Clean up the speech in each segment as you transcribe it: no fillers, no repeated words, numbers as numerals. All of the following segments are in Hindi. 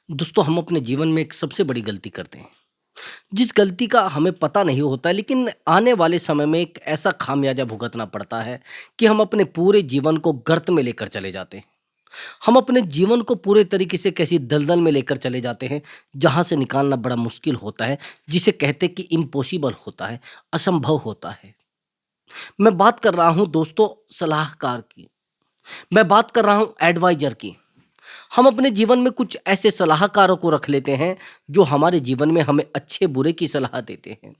दोस्तों हम अपने जीवन में एक सबसे बड़ी गलती करते हैं जिस गलती का हमें पता नहीं होता है, लेकिन आने वाले समय में एक ऐसा खामियाजा भुगतना पड़ता है कि हम अपने पूरे जीवन को गर्त में लेकर चले जाते हैं। हम अपने जीवन को पूरे तरीके से कैसी दलदल में लेकर चले जाते हैं जहां से निकालना बड़ा मुश्किल होता है, जिसे कहते हैं कि इम्पॉसिबल होता है, असंभव होता है। मैं बात कर रहा हूं दोस्तों सलाहकार की। मैं बात कर रहा हूं एडवाइजर की। हम अपने जीवन में कुछ ऐसे सलाहकारों को रख लेते हैं जो हमारे जीवन में हमें अच्छे बुरे की सलाह देते हैं,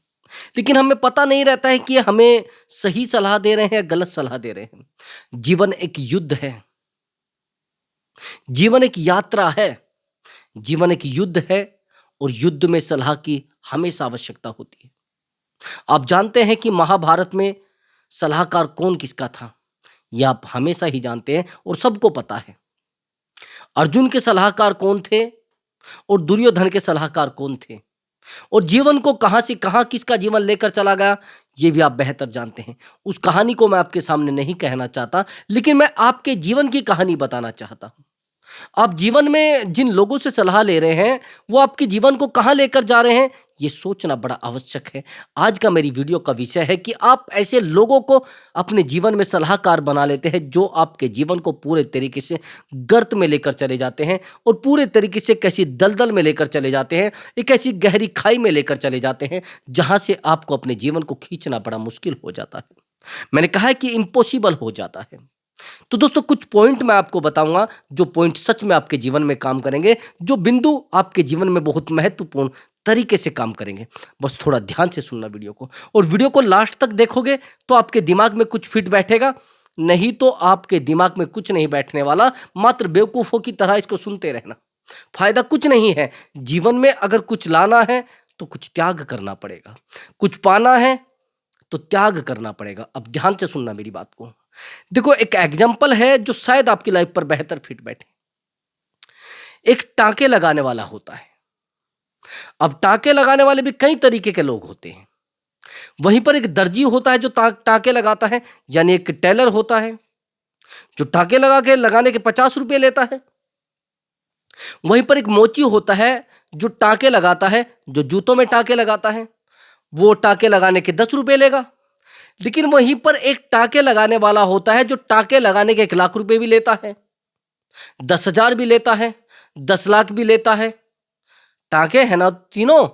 लेकिन हमें पता नहीं रहता है कि ये हमें सही सलाह दे रहे हैं या गलत सलाह दे रहे हैं। जीवन एक युद्ध है, जीवन एक यात्रा है, जीवन एक युद्ध है और युद्ध में सलाह की हमेशा आवश्यकता होती है। आप जानते हैं कि महाभारत में सलाहकार कौन किसका था? यह आप हमेशा ही जानते हैं और सबको पता है। अर्जुन के सलाहकार कौन थे और दुर्योधन के सलाहकार कौन थे, और जीवन को कहां से कहां किसका जीवन लेकर चला गया ये भी आप बेहतर जानते हैं। उस कहानी को मैं आपके सामने नहीं कहना चाहता, लेकिन मैं आपके जीवन की कहानी बताना चाहता हूं। आप जीवन में जिन लोगों से सलाह ले रहे हैं वो आपके जीवन को कहां लेकर जा रहे हैं ये सोचना बड़ा आवश्यक है। आज का मेरी वीडियो का विषय है कि आप ऐसे लोगों को अपने जीवन में सलाहकार बना लेते हैं जो आपके जीवन को पूरे तरीके से गर्त में लेकर चले जाते हैं और पूरे तरीके से कैसी दलदल में लेकर चले जाते हैं, एक ऐसी गहरी खाई में लेकर चले जाते हैं जहां से आपको अपने जीवन को खींचना बड़ा मुश्किल हो जाता है। मैंने कहा है कि इम्पॉसिबल हो जाता है। तो दोस्तों कुछ पॉइंट मैं आपको बताऊंगा जो पॉइंट सच में आपके जीवन में काम करेंगे, जो बिंदु आपके जीवन में बहुत महत्वपूर्ण तरीके से काम करेंगे। बस थोड़ा ध्यान से सुनना वीडियो को, और वीडियो को लास्ट तक देखोगे तो आपके दिमाग में कुछ फिट बैठेगा, नहीं तो आपके दिमाग में कुछ नहीं बैठने वाला। मात्र बेवकूफों की तरह इसको सुनते रहना, फायदा कुछ नहीं है। जीवन में अगर कुछ लाना है तो कुछ त्याग करना पड़ेगा, कुछ पाना है तो त्याग करना पड़ेगा। अब ध्यान से सुनना मेरी बात को। देखो एक एग्जाम्पल है जो शायद आपकी लाइफ पर बेहतर फिट बैठे। एक टांके लगाने वाला होता है। अब टांके लगाने वाले भी कई तरीके के लोग होते हैं। वहीं पर एक दर्जी होता है जो टांके लगाता है, यानी एक टेलर होता है जो टांके लगाने के 50 रुपए लेता है। वहीं पर एक मोची होता है जो टांके लगाता है, जो जूतों में टांके लगाता है, वो टांके लगाने के 10 रुपए लेगा। लेकिन वहीं पर एक टांके लगाने वाला होता है जो टांके लगाने के 1 लाख रुपए भी लेता है, 10,000 भी लेता है, 10 लाख भी लेता है। टांके है ना तीनों,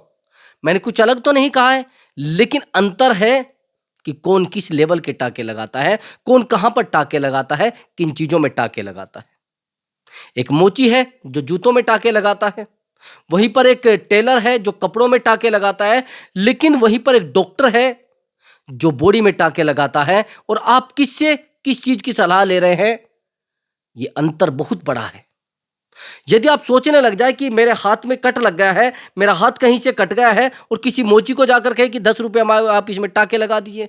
मैंने कुछ अलग तो नहीं कहा है, लेकिन अंतर है कि कौन किस लेवल के टांके लगाता है, कौन कहां पर टांके लगाता है, किन चीजों में टांके लगाता है। एक मोची है जो जूतों में टांके लगाता है, वहीं पर एक टेलर है जो कपड़ों में टांके लगाता है, लेकिन वहीं पर एक डॉक्टर है जो बॉडी में टांके लगाता है। और आप किससे किस चीज की सलाह ले रहे हैं, ये अंतर बहुत बड़ा है। यदि आप सोचने लग जाए कि मेरे हाथ में कट लग गया है, मेरा हाथ कहीं से कट गया है, और किसी मोची को जाकर कहे कि 10 रुपए आप इसमें टांके लगा दीजिए,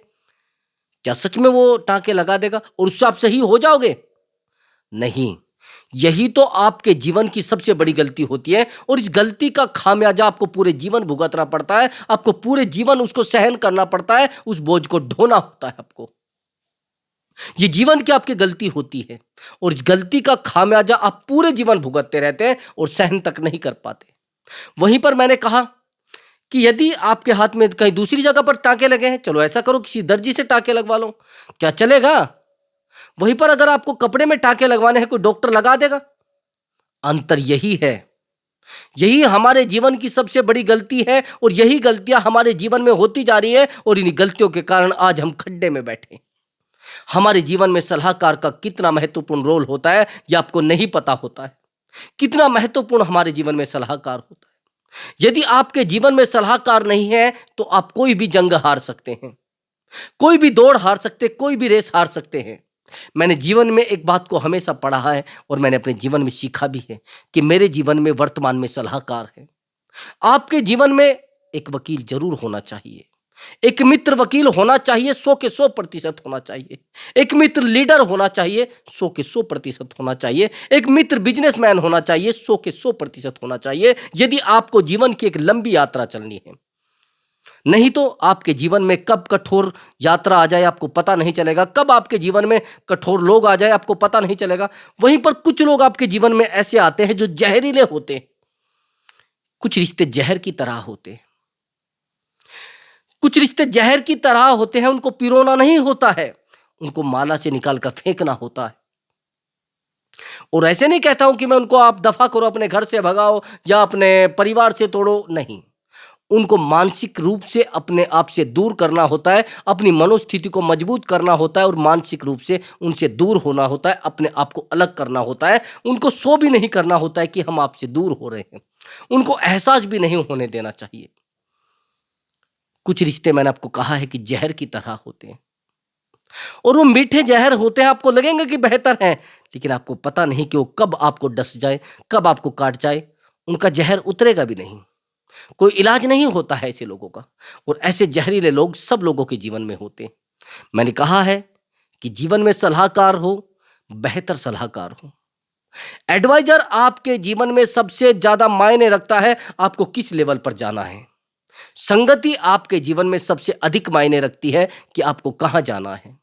क्या सच में वो टांके लगा देगा और उससे आप सही हो जाओगे? नहीं। यही तो आपके जीवन की सबसे बड़ी गलती होती है, और इस गलती का खामियाजा आपको पूरे जीवन भुगतना पड़ता है। आपको पूरे जीवन उसको सहन करना पड़ता है, उस बोझ को ढोना होता है आपको। ये जीवन की आपकी गलती होती है, और इस गलती का खामियाजा आप पूरे जीवन भुगतते रहते हैं और सहन तक नहीं कर पाते। वहीं पर मैंने कहा कि यदि आपके हाथ में कहीं दूसरी जगह पर टांके लगे हैं, चलो ऐसा करो किसी दर्जी से टांके लगवा लो, क्या चलेगा? वहीं पर अगर आपको कपड़े में टांके लगवाने हैं, कोई डॉक्टर लगा देगा? अंतर यही है। यही हमारे जीवन की सबसे बड़ी गलती है, और यही गलतियां हमारे जीवन में होती जा रही है, और इन्हीं गलतियों के कारण आज हम खड्डे में बैठे। हमारे जीवन में सलाहकार का कितना महत्वपूर्ण रोल होता है यह आपको नहीं पता होता है। कितना महत्वपूर्ण हमारे जीवन में सलाहकार होता है। यदि आपके जीवन में सलाहकार नहीं है तो आप कोई भी जंग हार सकते हैं, कोई भी दौड़ हार सकते, कोई भी रेस हार सकते हैं। मैंने जीवन में एक बात को हमेशा पढ़ा है और मैंने अपने जीवन में सीखा भी है कि मेरे जीवन में वर्तमान में सलाहकार है। आपके जीवन में एक वकील जरूर होना चाहिए, एक मित्र वकील होना चाहिए, 100 के 100% होना चाहिए। एक मित्र लीडर होना चाहिए, 100 के 100% होना चाहिए। एक मित्र बिजनेसमैन होना चाहिए, 100 के 100% होना चाहिए, यदि आपको जीवन की एक लंबी यात्रा चलनी है। नहीं तो आपके जीवन में कब कठोर यात्रा आ जाए आपको पता नहीं चलेगा, कब आपके जीवन में कठोर लोग आ जाए आपको पता नहीं चलेगा। वहीं पर कुछ लोग आपके जीवन में ऐसे आते हैं जो जहरीले होते हैं, कुछ रिश्ते जहर की तरह होते हैं। कुछ रिश्ते जहर की तरह होते हैं, उनको पिरोना नहीं होता है, उनको माला से निकाल कर फेंकना होता है। और ऐसे नहीं कहता हूं कि मैं उनको आप दफा करो, अपने घर से भगाओ या अपने परिवार से तोड़ो, नहीं। उनको मानसिक रूप से अपने आप से दूर करना होता है, अपनी मनोस्थिति को मजबूत करना होता है और मानसिक रूप से उनसे दूर होना होता है, अपने आप को अलग करना होता है। उनको शो भी नहीं करना होता है कि हम आपसे दूर हो रहे हैं, उनको एहसास भी नहीं होने देना चाहिए। कुछ रिश्ते मैंने आपको कहा है कि जहर की तरह होते हैं और वो मीठे जहर होते हैं, आपको लगेंगे कि बेहतर हैं, लेकिन आपको पता नहीं कि वो कब आपको डस जाए, कब आपको काट जाए। उनका जहर उतरेगा भी नहीं, कोई इलाज नहीं होता है ऐसे लोगों का। और ऐसे जहरीले लोग सब लोगों के जीवन में होते हैं। मैंने कहा है कि जीवन में सलाहकार हो, बेहतर सलाहकार हो। एडवाइजर आपके जीवन में सबसे ज्यादा मायने रखता है, आपको किस लेवल पर जाना है। संगति आपके जीवन में सबसे अधिक मायने रखती है कि आपको कहां जाना है।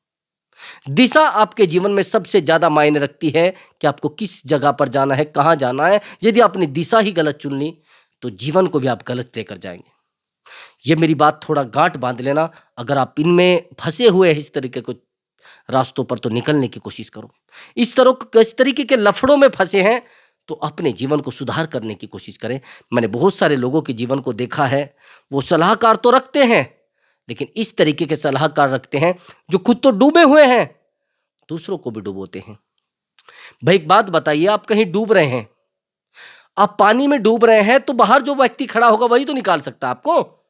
दिशा आपके जीवन में सबसे ज्यादा मायने रखती है कि आपको किस जगह पर जाना है, कहां जाना है। यदि आपने दिशा ही गलत चुन ली तो जीवन को भी आप गलत लेकर जाएंगे। ये मेरी बात थोड़ा गांठ बांध लेना। अगर आप इनमें फंसे हुए हैं इस तरीके को रास्तों पर, तो निकलने की कोशिश करो। इस तरीके के लफड़ों में फंसे हैं तो अपने जीवन को सुधार करने की कोशिश करें। मैंने बहुत सारे लोगों के जीवन को देखा है, वो सलाहकार तो रखते हैं लेकिन इस तरीके के सलाहकार रखते हैं जो खुद तो डूबे हुए हैं, दूसरों को भी डुबोते हैं। भाई एक बात बताइए, आप कहीं डूब रहे हैं, आप पानी में डूब रहे हैं, तो बाहर जो व्यक्ति खड़ा होगा वही तो निकाल सकता है आपको।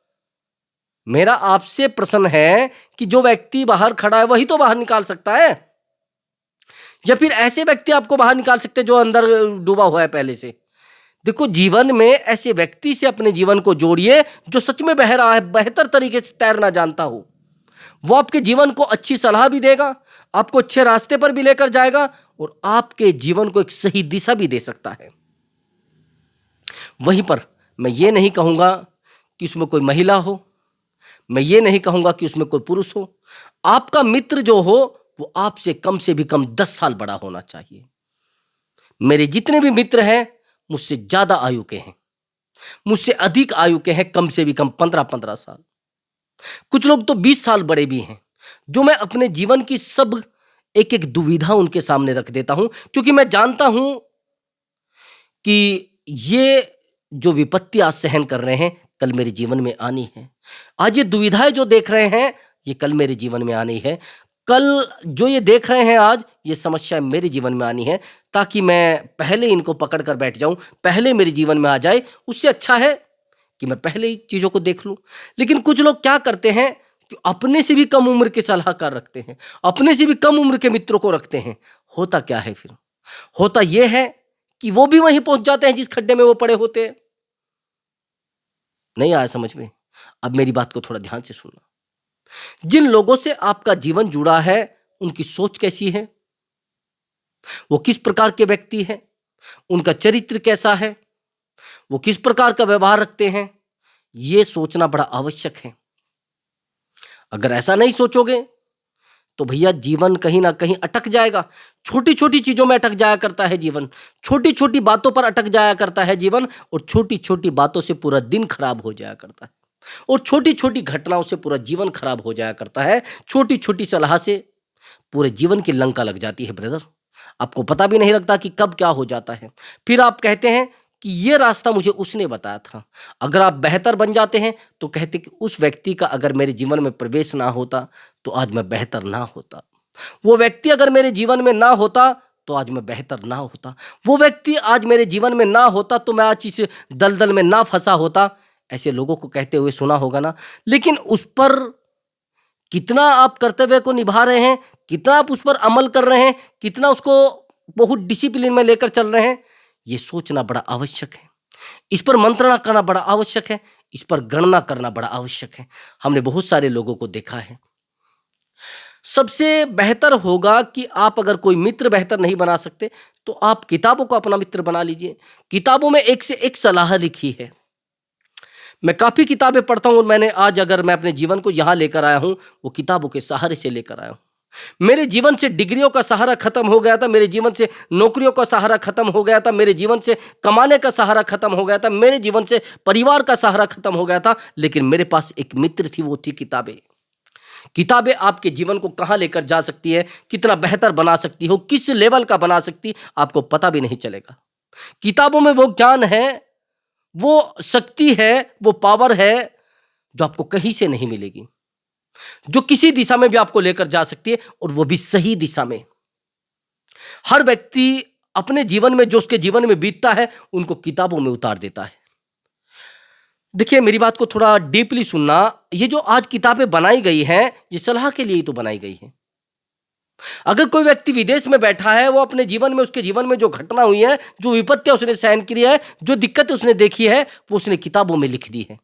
मेरा आपसे प्रश्न है कि जो व्यक्ति बाहर खड़ा है वही तो बाहर निकाल सकता है, या फिर ऐसे व्यक्ति आपको बाहर निकाल सकते हैं जो अंदर डूबा हुआ है पहले से। देखो, जीवन में ऐसे व्यक्ति से अपने जीवन को जोड़िए जो सच में बह रहा है, बेहतर तरीके से तैरना जानता हो। वो आपके जीवन को अच्छी सलाह भी देगा, आपको अच्छे रास्ते पर भी लेकर जाएगा और आपके जीवन को एक सही दिशा भी दे सकता है। वहीं पर मैं ये नहीं कहूंगा कि उसमें कोई महिला हो, मैं ये नहीं कहूंगा कि उसमें कोई पुरुष हो। आपका मित्र जो हो वो आपसे कम से भी कम 10 साल बड़ा होना चाहिए। मेरे जितने भी मित्र हैं मुझसे ज्यादा आयु के हैं, मुझसे अधिक आयु के हैं, कम से भी कम 15-15 साल। कुछ लोग तो 20 साल बड़े भी हैं, जो मैं अपने जीवन की सब एक एक दुविधा उनके सामने रख देता हूं, क्योंकि मैं जानता हूं कि ये जो विपत्ति आज सहन कर रहे हैं कल मेरे जीवन में आनी है। आज ये दुविधाएं जो देख रहे हैं ये कल मेरे जीवन में आनी है। कल जो ये देख रहे हैं आज ये समस्या मेरे जीवन में आनी है, ताकि मैं पहले इनको पकड़ कर बैठ जाऊं, पहले मेरे जीवन में आ जाए। उससे अच्छा है कि मैं पहले ही चीजों को देख लूं। लेकिन कुछ लोग क्या करते हैं कि अपने से भी कम उम्र के सलाहकार रखते हैं, अपने से भी कम उम्र के मित्रों को रखते हैं। होता क्या है फिर? होता यह है कि वो भी वहीं पहुंच जाते हैं जिस खड्डे में वो पड़े होते हैं। नहीं आया समझ में? अब मेरी बात को थोड़ा ध्यान से सुनना। जिन लोगों से आपका जीवन जुड़ा है उनकी सोच कैसी है, वो किस प्रकार के व्यक्ति हैं, उनका चरित्र कैसा है, वो किस प्रकार का व्यवहार रखते हैं, ये सोचना बड़ा आवश्यक है। अगर ऐसा नहीं सोचोगे तो भैया जीवन कहीं ना कहीं अटक जाएगा। छोटी छोटी चीजों में अटक जाया करता है जीवन, छोटी छोटी बातों पर अटक जाया करता है जीवन, और छोटी छोटी बातों से पूरा दिन खराब हो जाया करता है, और छोटी छोटी घटनाओं से पूरा जीवन खराब हो जाया करता है। छोटी छोटी सलाह से पूरे जीवन की लंका लग जाती है ब्रदर, आपको पता भी नहीं लगता कि कब क्या हो जाता है। फिर आप कहते हैं कि ये रास्ता मुझे उसने बताया था। अगर आप बेहतर बन जाते हैं तो कहते कि उस व्यक्ति का अगर मेरे जीवन में प्रवेश ना होता तो आज मैं बेहतर ना होता, वो व्यक्ति अगर मेरे जीवन में ना होता तो आज मैं बेहतर ना होता, वो व्यक्ति आज मेरे जीवन में ना होता तो मैं आज इस दलदल में ना फंसा होता। ऐसे लोगों को कहते हुए सुना होगा ना। लेकिन उस पर कितना आप कर्तव्य को निभा रहे हैं, कितना आप उस पर अमल कर रहे हैं, कितना उसको बहुत डिसिप्लिन में लेकर चल रहे हैं, ये सोचना बड़ा आवश्यक है। इस पर मंत्रणा करना बड़ा आवश्यक है, इस पर गणना करना बड़ा आवश्यक है। हमने बहुत सारे लोगों को देखा है। सबसे बेहतर होगा कि आप अगर कोई मित्र बेहतर नहीं बना सकते तो आप किताबों को अपना मित्र बना लीजिए। किताबों में एक से एक सलाह लिखी है। मैं काफी किताबें पढ़ता हूं और मैंने आज अगर मैं अपने जीवन को यहां लेकर आया हूं वो किताबों के सहारे से लेकर आया हूं। मेरे जीवन से डिग्रियों का सहारा खत्म हो गया था, मेरे जीवन से नौकरियों का सहारा खत्म हो गया था, मेरे जीवन से कमाने का सहारा खत्म हो गया था, मेरे जीवन से परिवार का सहारा खत्म हो गया था, लेकिन मेरे पास एक मित्र थी, वो थी किताबें। किताबें आपके जीवन को कहां लेकर जा सकती है, कितना बेहतर बना सकती हो, किस लेवल का बना सकती, आपको पता भी नहीं चलेगा। किताबों में वो ज्ञान है, वो शक्ति है, वो पावर है जो आपको कहीं से नहीं मिलेगी, जो किसी दिशा में भी आपको लेकर जा सकती है, और वो भी सही दिशा में। हर व्यक्ति अपने जीवन में जो उसके जीवन में बीतता है, उनको किताबों में उतार देता है। देखिए, मेरी बात को थोड़ा डीपली सुनना। ये जो आज किताबें बनाई गई हैं, ये सलाह के लिए ही तो बनाई गई हैं। अगर कोई व्यक्ति विदेश में बैठा है, वो अपने जीवन में, उसके जीवन में जो घटना हुई है, जो विपत्तियां उसने सहन की है, जो दिक्कतें उसने देखी है, वो उसने किताबों में लिख दी है।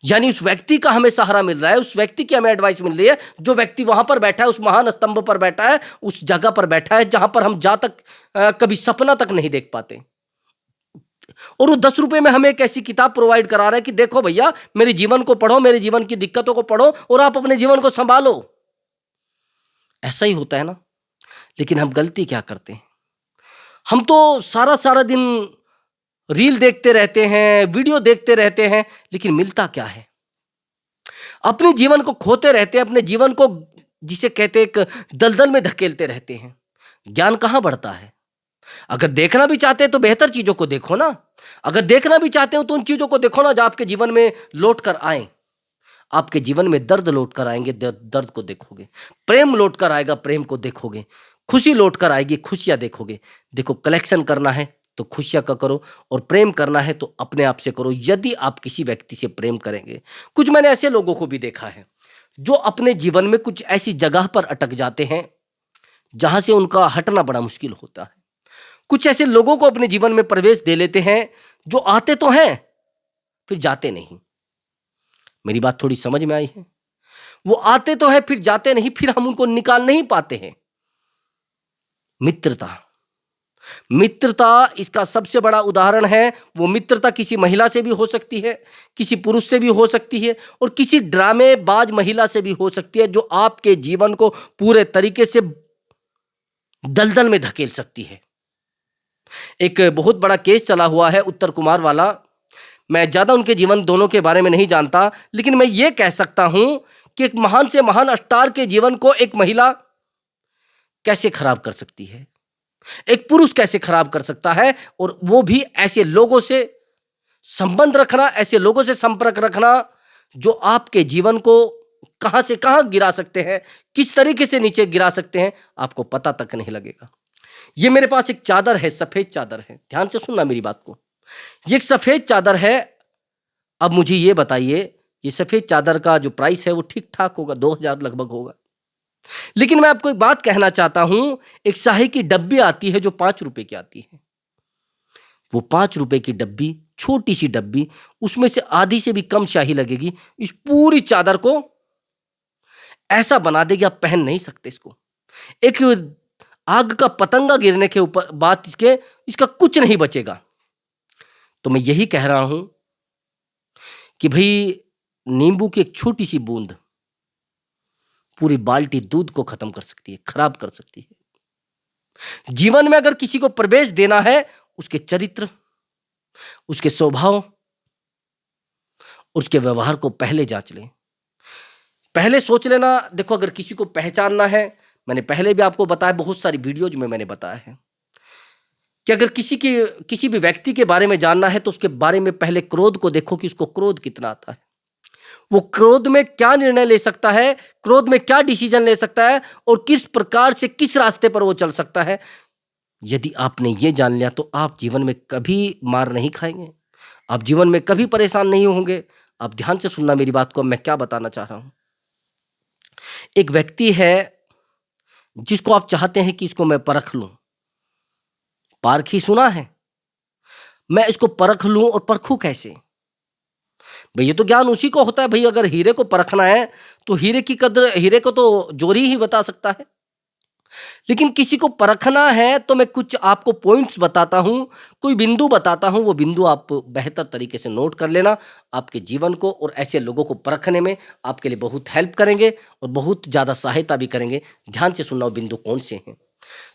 यानी उस व्यक्ति का हमें सहारा मिल रहा है, उस व्यक्ति की हमें एडवाइस मिल रही है, जो व्यक्ति वहां पर बैठा है, उस महान स्तंभ पर बैठा है, उस जगह पर बैठा है जहां पर हम जा तक कभी सपना तक नहीं देख पाते। और वो 10 रुपए में हमें एक ऐसी किताब प्रोवाइड करा रहा है कि देखो भैया, मेरे जीवन को पढ़ो, मेरे जीवन की दिक्कतों को पढ़ो, और आप अपने जीवन को संभालो। ऐसा ही होता है ना। लेकिन हम गलती क्या करते हैं, हम तो सारा सारा दिन रील देखते रहते हैं, वीडियो देखते रहते हैं, लेकिन मिलता क्या है? अपने जीवन को खोते रहते हैं, अपने जीवन को, जिसे कहते हैं, एक दलदल में धकेलते रहते हैं। ज्ञान कहां बढ़ता है? अगर देखना भी चाहते हैं तो बेहतर चीजों को देखो ना। अगर देखना भी चाहते हो तो उन चीजों को देखो ना जो आपके जीवन में लौट कर आए। आपके जीवन में दर्द लौट कर आएंगे, दर्द को देखोगे। प्रेम लौट कर आएगा, प्रेम को देखोगे। खुशी लौट कर आएगी, खुशियां देखोगे। देखो, कलेक्शन करना है तो खुशियां का करो, और प्रेम करना है तो अपने आप से करो। यदि आप किसी व्यक्ति से प्रेम करेंगे, कुछ मैंने ऐसे लोगों को भी देखा है जो अपने जीवन में कुछ ऐसी जगह पर अटक जाते हैं जहां से उनका हटना बड़ा मुश्किल होता है। कुछ ऐसे लोगों को अपने जीवन में प्रवेश दे लेते हैं जो आते तो हैं, फिर जाते नहीं। मेरी बात थोड़ी समझ में आई है? वो आते तो है, फिर जाते नहीं, फिर हम उनको निकाल नहीं पाते हैं। मित्रता, मित्रता इसका सबसे बड़ा उदाहरण है। वो मित्रता किसी महिला से भी हो सकती है, किसी पुरुष से भी हो सकती है, और किसी ड्रामेबाज महिला से भी हो सकती है, जो आपके जीवन को पूरे तरीके से दलदल में धकेल सकती है। एक बहुत बड़ा केस चला हुआ है उत्तर कुमार वाला। मैं ज्यादा उनके जीवन दोनों के बारे में नहीं जानता, लेकिन मैं ये कह सकता हूं कि एक महान से महान स्टार के जीवन को एक महिला कैसे खराब कर सकती है, एक पुरुष कैसे खराब कर सकता है, और वो भी ऐसे लोगों से संबंध रखना, ऐसे लोगों से संपर्क रखना जो आपके जीवन को कहां से कहां गिरा सकते हैं, किस तरीके से नीचे गिरा सकते हैं, आपको पता तक नहीं लगेगा। ये मेरे पास एक चादर है, सफेद चादर है, ध्यान से सुनना मेरी बात को। ये एक सफेद चादर है। अब मुझे ये बताइए, ये सफेद चादर का जो प्राइस है वो ठीक ठाक होगा, 2000 लगभग होगा। लेकिन मैं आपको एक बात कहना चाहता हूं, एक स्याही की डब्बी आती है जो 5 रुपए की आती है। वो 5 रुपए की डब्बी, छोटी सी डब्बी, उसमें से आधी से भी कम स्याही लगेगी, इस पूरी चादर को ऐसा बना देगी, आप पहन नहीं सकते इसको। एक आग का पतंगा गिरने के ऊपर बात इसका कुछ नहीं बचेगा। तो मैं यही कह रहा हूं कि भाई, नींबू की एक छोटी सी बूंद पूरी बाल्टी दूध को खत्म कर सकती है, खराब कर सकती है। जीवन में अगर किसी को प्रवेश देना है, उसके चरित्र, उसके स्वभाव, उसके व्यवहार को पहले जांच लें, पहले सोच लेना। देखो, अगर किसी को पहचानना है, मैंने पहले भी आपको बताया, बहुत सारी वीडियोज में मैंने बताया है कि अगर किसी भी व्यक्ति के बारे में जानना है तो उसके बारे में पहले क्रोध को देखो कि उसको क्रोध कितना आता है, वो क्रोध में क्या निर्णय ले सकता है, क्रोध में क्या डिसीजन ले सकता है, और किस प्रकार से, किस रास्ते पर वो चल सकता है। यदि आपने ये जान लिया तो आप जीवन में कभी मार नहीं खाएंगे, आप जीवन में कभी परेशान नहीं होंगे। आप ध्यान से सुनना मेरी बात को, मैं क्या बताना चाह रहा हूं। एक व्यक्ति है जिसको आप चाहते हैं कि इसको मैं परख लूं। पारखी सुना है? मैं इसको परख लूं, और परखूं कैसे? भाई, ये तो ज्ञान उसी को होता है। भाई, अगर हीरे को परखना है तो हीरे की कद्र, हीरे को तो जोरी ही बता सकता है। लेकिन किसी को परखना है तो मैं कुछ आपको पॉइंट्स बताता हूँ, कोई बिंदु बताता हूँ, वो बिंदु आप बेहतर तरीके से नोट कर लेना। आपके जीवन को और ऐसे लोगों को परखने में आपके लिए बहुत हेल्प करेंगे और बहुत ज़्यादा सहायता भी करेंगे। ध्यान से सुनना वो बिंदु कौन से हैं।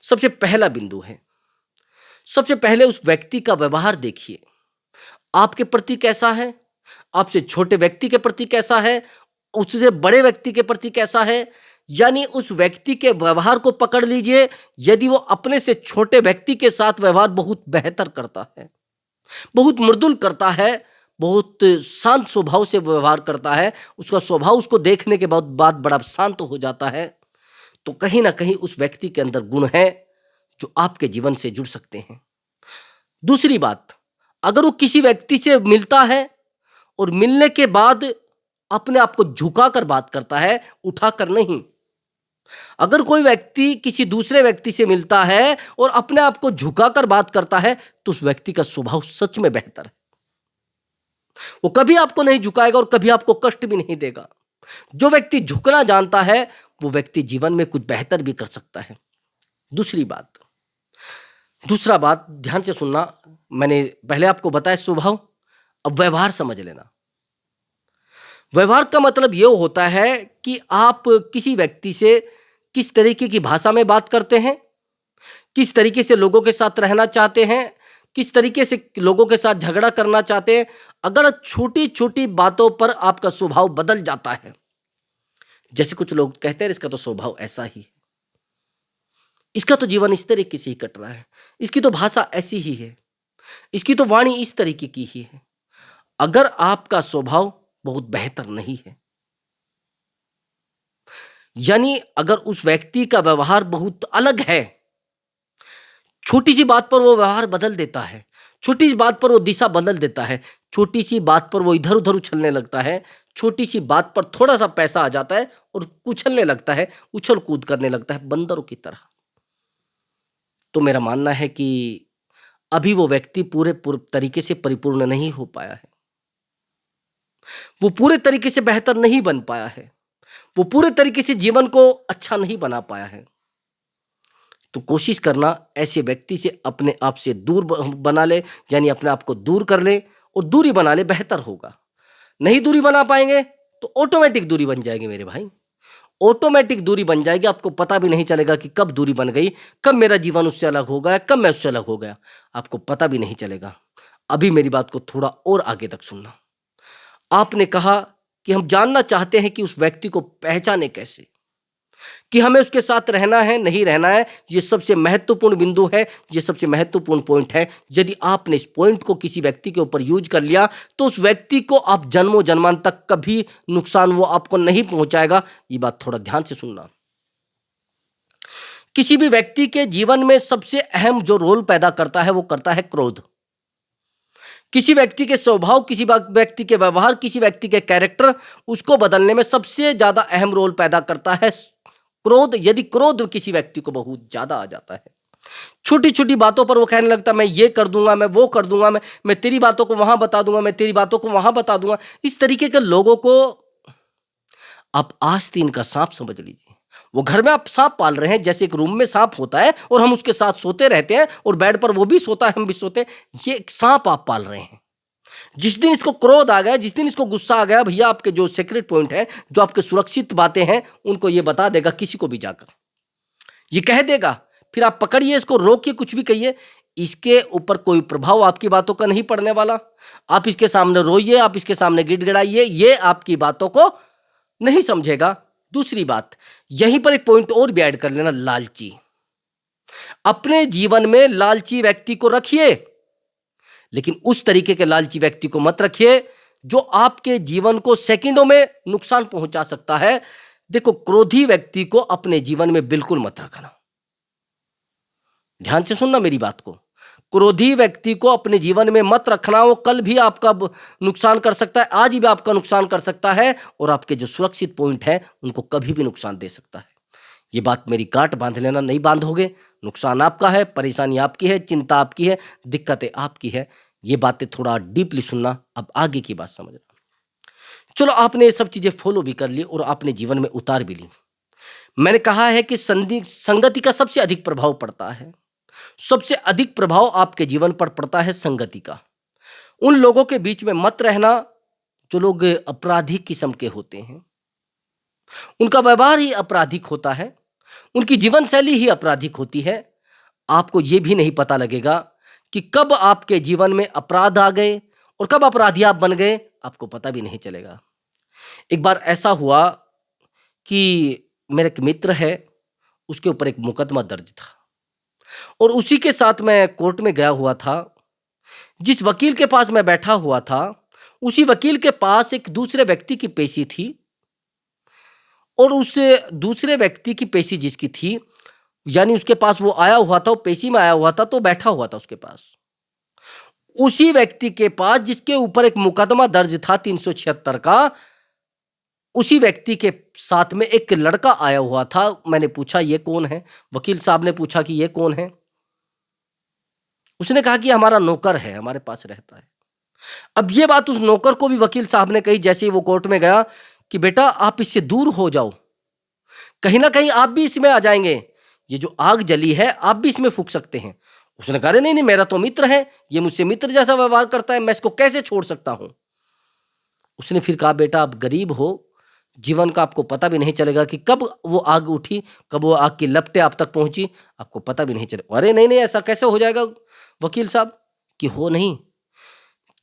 सबसे पहला बिंदु है, सबसे पहले उस व्यक्ति का व्यवहार देखिए। आपके प्रति कैसा है? आपसे छोटे व्यक्ति के प्रति कैसा है? उससे बड़े व्यक्ति के प्रति कैसा है? यानी उस व्यक्ति के व्यवहार को पकड़ लीजिए। यदि वो अपने से छोटे व्यक्ति के साथ व्यवहार बहुत बेहतर करता है, बहुत मृदुल करता है, बहुत शांत स्वभाव से व्यवहार करता है, उसका स्वभाव उसको देखने के बाद बड़ा शांत हो जाता है, तो कहीं ना कहीं उस व्यक्ति के अंदर गुण है जो आपके जीवन से जुड़ सकते हैं। दूसरी बात, अगर वो किसी व्यक्ति से मिलता है और मिलने के बाद अपने आप को झुकाकर बात करता है, उठाकर नहीं। अगर कोई व्यक्ति किसी दूसरे व्यक्ति से मिलता है और अपने आप को झुकाकर बात करता है, तो उस व्यक्ति का स्वभाव सच में बेहतर है। वो कभी आपको नहीं झुकाएगा और कभी आपको कष्ट भी नहीं देगा। जो व्यक्ति झुकना जानता है, वो व्यक्ति जीवन में कुछ बेहतर भी कर सकता है। दूसरा बात ध्यान से सुनना। मैंने पहले आपको बताया स्वभाव, अब व्यवहार समझ लेना। व्यवहार का मतलब ये होता है कि आप किसी व्यक्ति से किस तरीके की भाषा में बात करते हैं, किस तरीके से लोगों के साथ रहना चाहते हैं, किस तरीके से लोगों के साथ झगड़ा करना चाहते हैं। अगर छोटी छोटी बातों पर आपका स्वभाव बदल जाता है, जैसे कुछ लोग कहते हैं इसका तो स्वभाव ऐसा ही है, इसका तो जीवन इस तरीके से ही कट रहा है, इसकी तो भाषा ऐसी ही है, इसकी तो वाणी इस तरीके की ही है। अगर आपका स्वभाव बहुत बेहतर नहीं है, यानी अगर उस व्यक्ति का व्यवहार बहुत अलग है, छोटी सी बात पर वो व्यवहार बदल देता है, छोटी सी बात पर वो दिशा बदल देता है, छोटी सी बात पर वो इधर उधर उछलने लगता है, छोटी सी बात पर थोड़ा सा पैसा आ जाता है और उछलने लगता है, उछल कूद करने लगता है बंदरों की तरह, तो मेरा मानना है कि अभी वो व्यक्ति पूरे तरीके से परिपूर्ण नहीं हो पाया है, वो पूरे तरीके से बेहतर नहीं बन पाया है, वो पूरे तरीके से जीवन को अच्छा नहीं बना पाया है। तो कोशिश करना ऐसे व्यक्ति से अपने आप से दूर बना ले, यानी अपने आप को दूर कर ले और दूरी बना ले, बेहतर होगा। नहीं दूरी बना पाएंगे तो ऑटोमेटिक दूरी बन जाएगी मेरे भाई, ऑटोमेटिक दूरी बन जाएगी। आपको पता भी नहीं चलेगा कि कब दूरी बन गई, कब मेरा जीवन उससे अलग हो गया, कब मैं उससे अलग हो गया, आपको पता भी नहीं चलेगा। अभी मेरी बात को थोड़ा और आगे तक सुनना। आपने कहा कि हम जानना चाहते हैं कि उस व्यक्ति को पहचाने कैसे, कि हमें उसके साथ रहना है नहीं रहना है। ये सबसे महत्वपूर्ण बिंदु है, ये सबसे महत्वपूर्ण पॉइंट है। यदि आपने इस पॉइंट को किसी व्यक्ति के ऊपर यूज कर लिया तो उस व्यक्ति को आप जन्मों जन्मांत तक कभी नुकसान वो आपको नहीं पहुंचाएगा। ये बात थोड़ा ध्यान से सुनना। किसी भी व्यक्ति के जीवन में सबसे अहम जो रोल पैदा करता है वो करता है क्रोध। किसी व्यक्ति के स्वभाव, किसी व्यक्ति के व्यवहार, किसी व्यक्ति के कैरेक्टर, उसको बदलने में सबसे ज्यादा अहम रोल पैदा करता है क्रोध। यदि क्रोध किसी व्यक्ति को बहुत ज्यादा आ जाता है, छोटी छोटी बातों पर वो कहने लगता है मैं ये कर दूंगा, मैं वो कर दूंगा, मैं तेरी बातों को वहां बता दूंगा, मैं तेरी बातों को वहां बता दूंगा, इस तरीके के लोगों को आप आस्तीन का सांप समझ लीजिए। वो घर में आप सांप पाल रहे हैं, जैसे एक रूम में सांप होता है और हम उसके साथ सोते रहते हैं और बेड पर वो भी सोता है, हम भी सोते हैं, ये एक सांप आप पाल रहे हैं। जिस दिन इसको क्रोध आ गया, जिस दिन इसको गुस्सा आ गया, भैया आपके जो सीक्रेट पॉइंट है, जो आपके सुरक्षित बातें हैं, उनको ये बता देगा, किसी को भी जाकर ये कह देगा। फिर आप पकड़िए इसको, रोकिए, कुछ भी कहिए, इसके ऊपर कोई प्रभाव आपकी बातों का नहीं पड़ने वाला। आप इसके सामने रोइए, आप इसके सामने गिड़गिड़ाइए, ये आपकी बातों को नहीं समझेगा। दूसरी बात, यहीं पर एक पॉइंट और भी ऐड कर लेना, लालची। अपने जीवन में लालची व्यक्ति को रखिए, लेकिन उस तरीके के लालची व्यक्ति को मत रखिए जो आपके जीवन को सेकंडों में नुकसान पहुंचा सकता है। देखो, क्रोधी व्यक्ति को अपने जीवन में बिल्कुल मत रखना। ध्यान से सुनना मेरी बात को। क्रोधी व्यक्ति को अपने जीवन में मत रखना। वो कल भी आपका नुकसान कर सकता है, आज भी आपका नुकसान कर सकता है, और आपके जो सुरक्षित पॉइंट है उनको कभी भी नुकसान दे सकता है। ये बात मेरी गांठ बांध लेना, नहीं बांधोगे, नुकसान आपका है, परेशानी आपकी है, चिंता आपकी है, दिक्कतें आपकी है। ये बातें थोड़ा डीपली सुनना, अब आगे की बात समझना। चलो, आपने ये सब चीजें फॉलो भी कर ली और आपने जीवन में उतार भी ली। मैंने कहा है कि संगति का सबसे अधिक प्रभाव पड़ता है। सबसे अधिक प्रभाव आपके जीवन पर पड़ता है संगति का। उन लोगों के बीच में मत रहना जो लोग अपराधी किस्म के होते हैं। उनका व्यवहार ही आपराधिक होता है, उनकी जीवन शैली ही आपराधिक होती है। आपको ये भी नहीं पता लगेगा कि कब आपके जीवन में अपराध आ गए और कब अपराधी आप बन गए, आपको पता भी नहीं चलेगा। एक बार ऐसा हुआ कि मेरा एक मित्र है, उसके ऊपर एक मुकदमा दर्ज था और उसी के साथ मैं कोर्ट में गया हुआ था। जिस वकील के पास मैं बैठा हुआ था, उसी वकील के पास एक दूसरे व्यक्ति की पेशी थी और उस दूसरे व्यक्ति की पेशी जिसकी थी, यानी उसके पास वो आया हुआ था, वो पेशी में आया हुआ था, तो बैठा हुआ था उसके पास। उसी व्यक्ति के पास जिसके ऊपर एक मुकदमा दर्ज था 376 का, उसी व्यक्ति के साथ में एक लड़का आया हुआ था। मैंने पूछा ये कौन है? वकील साहब ने पूछा कि ये कौन है? उसने कहा कि हमारा नौकर है, हमारे पास रहता है। अब ये बात उस नौकर को भी वकील साहब ने कही जैसे ही वो कोर्ट में गया कि बेटा आप इससे दूर हो जाओ, कहीं ना कहीं आप भी इसमें आ जाएंगे, ये जो आग जली है आप भी इसमें फूंक सकते हैं। उसने कहा नहीं नहीं, मेरा तो मित्र है, ये मुझसे मित्र जैसा व्यवहार करता है, मैं इसको कैसे छोड़ सकता हूं। उसने फिर कहा बेटा आप गरीब हो, जीवन का आपको पता भी नहीं चलेगा कि कब वो आग उठी, कब वो आग की लपटें आप तक पहुंची, आपको पता भी नहीं चलेगा। अरे नहीं नहीं, ऐसा कैसे हो जाएगा वकील साहब? कि हो नहीं।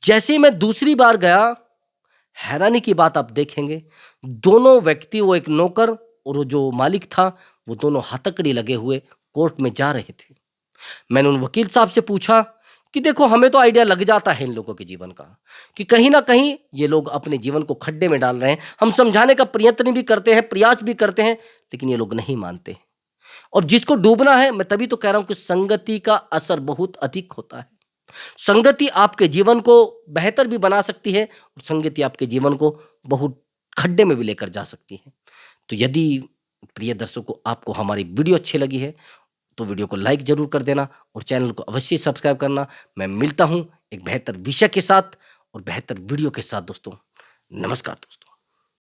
जैसे ही मैं दूसरी बार गया, हैरानी की बात आप देखेंगे, दोनों व्यक्ति, वो एक नौकर और वो जो मालिक था, वो दोनों हथकड़ी लगे हुए कोर्ट में जा रहे थे। मैंने उन वकील साहब से पूछा कि देखो हमें तो आइडिया लग जाता है इन लोगों के जीवन का कि कहीं ना कहीं ये लोग अपने जीवन को खड्डे में डाल रहे हैं। हम समझाने का प्रयत्न भी करते हैं, प्रयास भी करते हैं, लेकिन ये लोग नहीं मानते। और जिसको डूबना है, मैं तभी तो कह रहा हूं कि संगति का असर बहुत अधिक होता है। संगति आपके जीवन को बेहतर भी बना सकती है और संगति आपके जीवन को बहुत खड्डे में भी लेकर जा सकती है। तो यदि प्रिय दर्शकों आपको हमारी वीडियो अच्छी लगी है तो वीडियो को लाइक जरूर कर देना और चैनल को अवश्य सब्सक्राइब करना। मैं मिलता हूं एक बेहतर विषय के साथ और बेहतर वीडियो के साथ दोस्तों। नमस्कार दोस्तों।